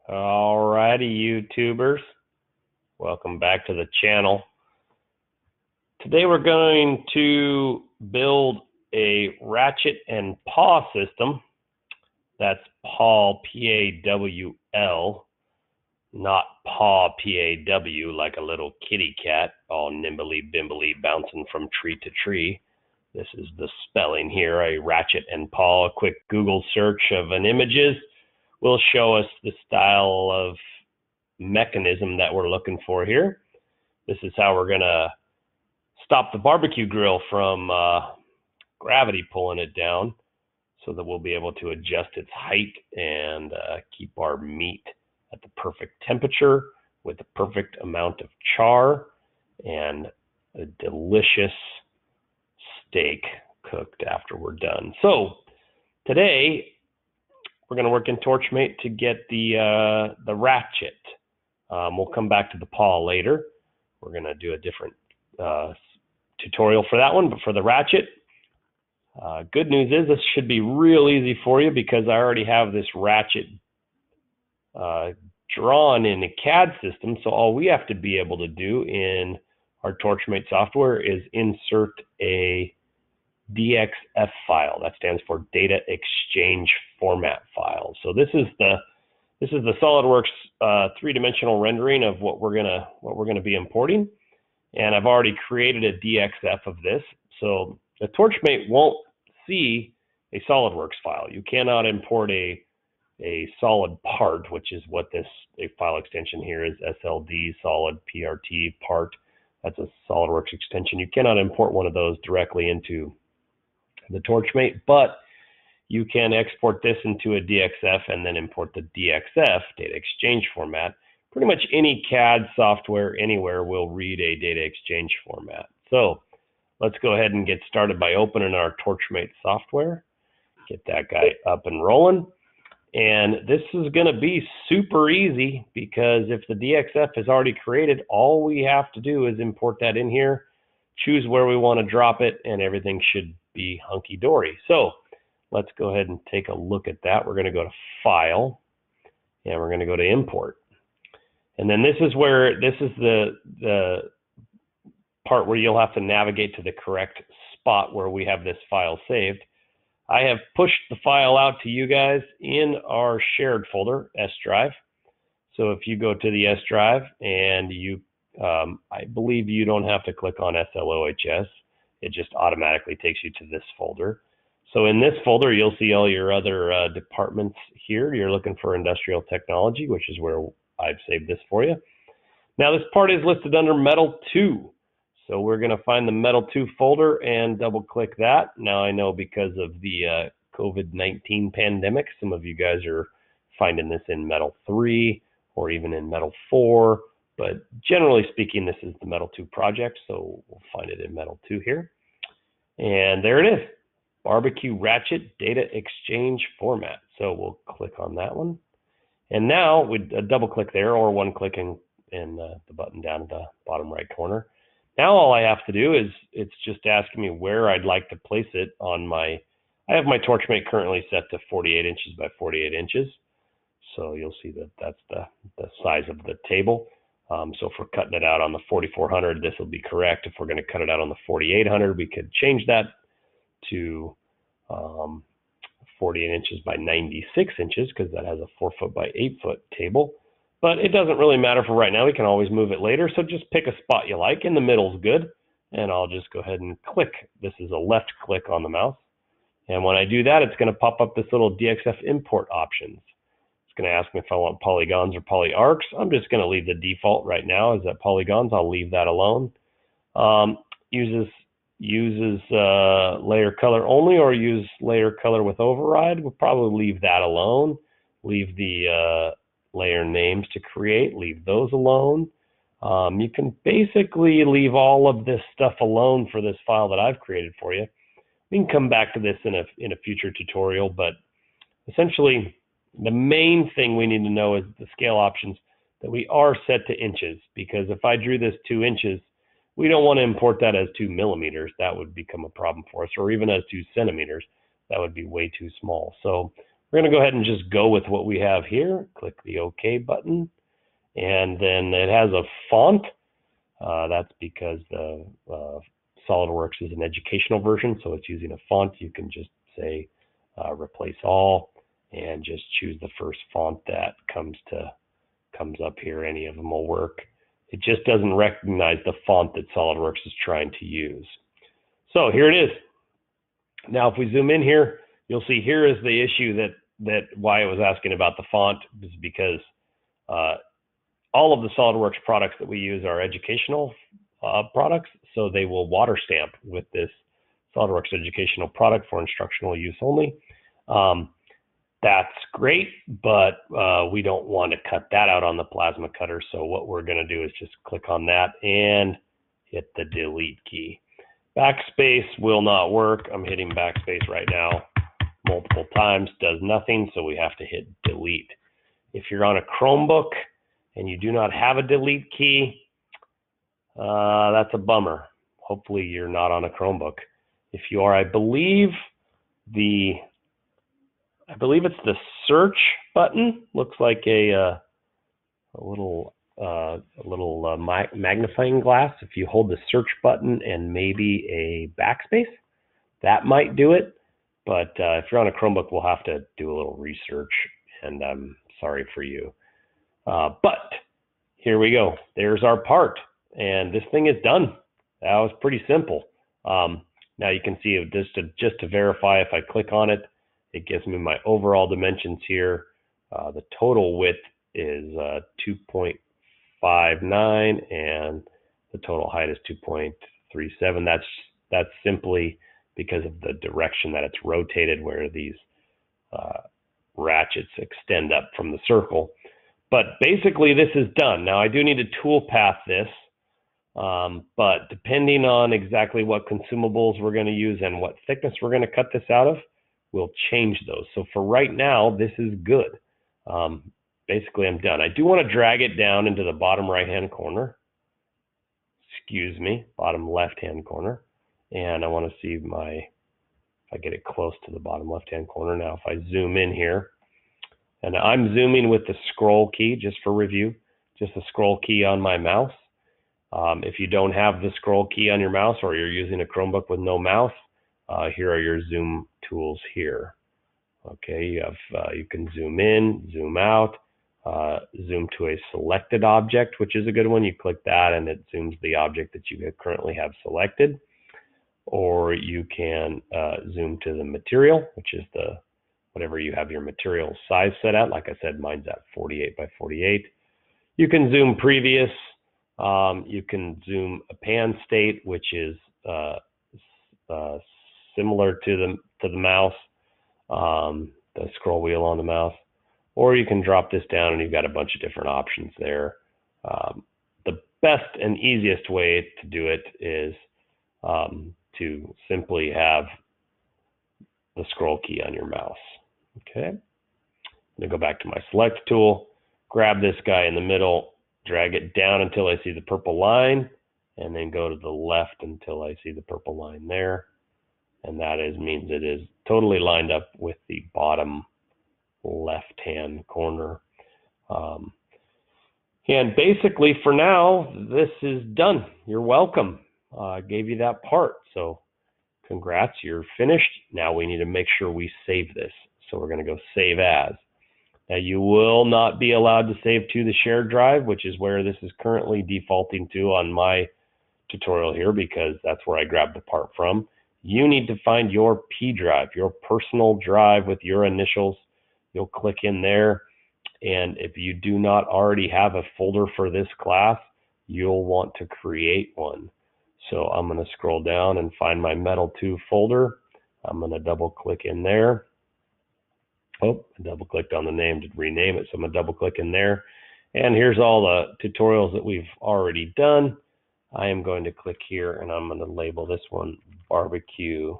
Alrighty, YouTubers. Welcome back to the channel. Today we're going to build a ratchet and paw system. That's paw, P-A-W-L, not paw, P-A-W, like a little kitty cat, all nimbly-bimbly bouncing from tree to tree. This is the spelling here, a ratchet and paw. A quick Google search of an images will show us the style of mechanism that we're looking for here. This is how we're going to stop the barbecue grill from gravity pulling it down, so that we'll be able to adjust its height and keep our meat at the perfect temperature with the perfect amount of char and a delicious steak cooked after we're done. So today we're going to work in Torchmate to get the ratchet. We'll come back to the paw later. We're going to do a different tutorial for that one, but for the ratchet, good news is this should be real easy for you because I already have this ratchet drawn in a CAD system. So all we have to be able to do in our Torchmate software is insert a DXF file. That stands for Data Exchange Format file. So this is the SolidWorks three-dimensional rendering of what we're gonna be importing, and I've already created a DXF of this. So the Torchmate won't see a SolidWorks file. You cannot import a solid part, which is what this file extension here is, SLD, solid PRT part. That's a SolidWorks extension. You cannot import one of those directly into the Torchmate, but you can export this into a DXF and then import the DXF, data exchange format. Pretty much any CAD software anywhere will read a data exchange format. So let's go ahead and get started by opening our Torchmate software. Get that guy up and rolling. And this is going to be super easy because if the DXF is already created, all we have to do is import that in here, choose where we want to drop it, and everything should be hunky-dory. So let's go ahead and take a look at that. We're going to go to File, and we're going to go to Import. And then this is the part where you'll have to navigate to the correct spot where we have this file saved. I have pushed the file out to you guys in our shared folder, S drive. So if you go to the S drive and you, I believe you don't have to click on SLOHS. It just automatically takes you to this folder. So in this folder, you'll see all your other departments here. You're looking for industrial technology, which is where I've saved this for you. Now this part is listed under Metal 2. So we're going to find the Metal 2 folder and double click that. Now I know because of the COVID-19 pandemic, some of you guys are finding this in Metal 3 or even in Metal 4. But generally speaking, this is the Metal 2 project. So we'll find it in Metal 2 here. And there it is. Barbecue Ratchet Data Exchange Format. So we'll click on that one. And now we double click there, or one click in the button down at the bottom right corner. Now all I have to do is, it's just asking me where I'd like to place it on I have my Torchmate currently set to 48 inches by 48 inches. So you'll see that that's the size of the table. So if we're cutting it out on the 4400, this will be correct. If we're going to cut it out on the 4800, we could change that to 48 inches by 96 inches because that has a 4 foot by 8 foot table. But it doesn't really matter for right now. We can always move it later. So just pick a spot you like. In the middle's good. And I'll just go ahead and click. This is a left click on the mouse. And when I do that, it's going to pop up this little DXF Import options. It's going to ask me if I want polygons or poly arcs. I'm just going to leave the default right now is that polygons. I'll leave that alone. Uses layer color only or use layer color with override. We'll probably leave that alone. Leave the layer names to create, leave those alone. You can basically leave all of this stuff alone for this file that I've created for you. We can come back to this in a future tutorial, but essentially the main thing we need to know is the scale options that we are set to inches, because if I drew this 2 inches, we don't want to import that as 2 millimeters. That would become a problem for us, or even as 2 centimeters. That would be way too small. So We're going to go ahead and just go with what we have here. Click the OK button. And then it has a font. That's because the SolidWorks is an educational version, so it's using a font. You can just say replace all and just choose the first font that comes up here. Any of them will work. It just doesn't recognize the font that SolidWorks is trying to use. So here it is. Now, if we zoom in here, you'll see here is the issue that why I was asking about the font is because all of the SolidWorks products that we use are educational products, so they will water stamp with this SolidWorks educational product for instructional use only. That's great, but we don't want to cut that out on the plasma cutter. So what we're going to do is just click on that and hit the delete key. Backspace will not work. I'm hitting backspace right now multiple times, does nothing, so we have to hit delete. If you're on a Chromebook and you do not have a delete key, that's a bummer. Hopefully you're not on a Chromebook. If you are, I believe it's the search button. Looks like a little magnifying glass. If you hold the search button and maybe a backspace, that might do it. But if you're on a Chromebook, we'll have to do a little research, and I'm sorry for you. But here we go. There's our part, and this thing is done. That was pretty simple. Now you can see just to verify, if I click on it, it gives me my overall dimensions here. The total width is 2.59, and the total height is 2.37. That's simply because of the direction that it's rotated, where these ratchets extend up from the circle. But basically this is done. Now I do need to tool path this, but depending on exactly what consumables we're going to use and what thickness we're going to cut this out of, we'll change those. So for right now, this is good. Basically I'm done. I do want to drag it down into the bottom right hand corner. Excuse me, bottom left hand corner. And I want to see if I get it close to the bottom left hand corner. Now if I zoom in here, and I'm zooming with the scroll key, just for review, just the scroll key on my mouse. If you don't have the scroll key on your mouse, or you're using a Chromebook with no mouse, here are your zoom tools here. Okay, you can zoom in, zoom out, zoom to a selected object, which is a good one. You click that and it zooms the object that you currently have selected. Or you can zoom to the material, which is whatever you have your material size set at. Like I said, mine's at 48 by 48. You can zoom previous. You can zoom a pan state, which is similar to the mouse, the scroll wheel on the mouse. Or you can drop this down and you've got a bunch of different options there. The best and easiest way to do it is to simply have the scroll key on your mouse. Okay, I'm going to go back to my select tool, grab this guy in the middle, drag it down until I see the purple line, and then go to the left until I see the purple line there. And that means it is totally lined up with the bottom left-hand corner. And basically for now, this is done. You're welcome. I gave you that part. So congrats, you're finished. Now we need to make sure we save this. So we're going to go save as. Now you will not be allowed to save to the shared drive, which is where this is currently defaulting to on my tutorial here, because that's where I grabbed the part from. You need to find your P drive, your personal drive with your initials. You'll click in there. And if you do not already have a folder for this class, you'll want to create one. So I'm going to scroll down and find my Metal 2 folder. I'm going to double click in there. Oh, I double clicked on the name to rename it. So I'm going to double click in there. And here's all the tutorials that we've already done. I am going to click here and I'm going to label this one Barbecue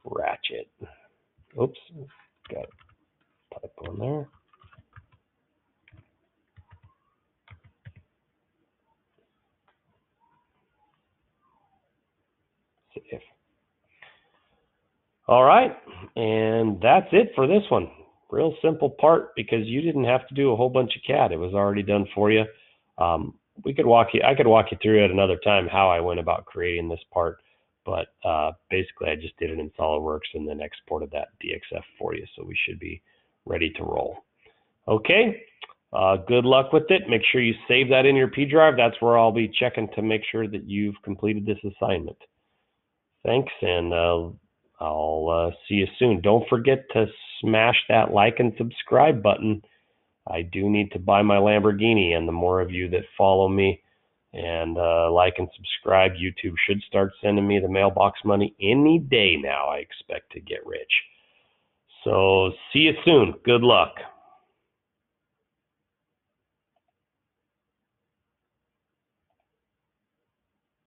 Ratchet. Oops, got a typo in there. Save. All right, and that's it for this one. real simple part because you didn't have to do a whole bunch of CAD. It was already done for you. I could walk you through it another time how I went about creating this part, but basically I just did it in SolidWorks and then exported that DXF for you, so we should be ready to roll. Okay, good luck with it. Make sure you save that in your P drive. That's where I'll be checking to make sure that you've completed this assignment. Thanks, and I'll see you soon. Don't forget to smash that like and subscribe button. I do need to buy my Lamborghini, and the more of you that follow me and like and subscribe, YouTube should start sending me the mailbox money any day now. I expect to get rich. So see you soon. Good luck.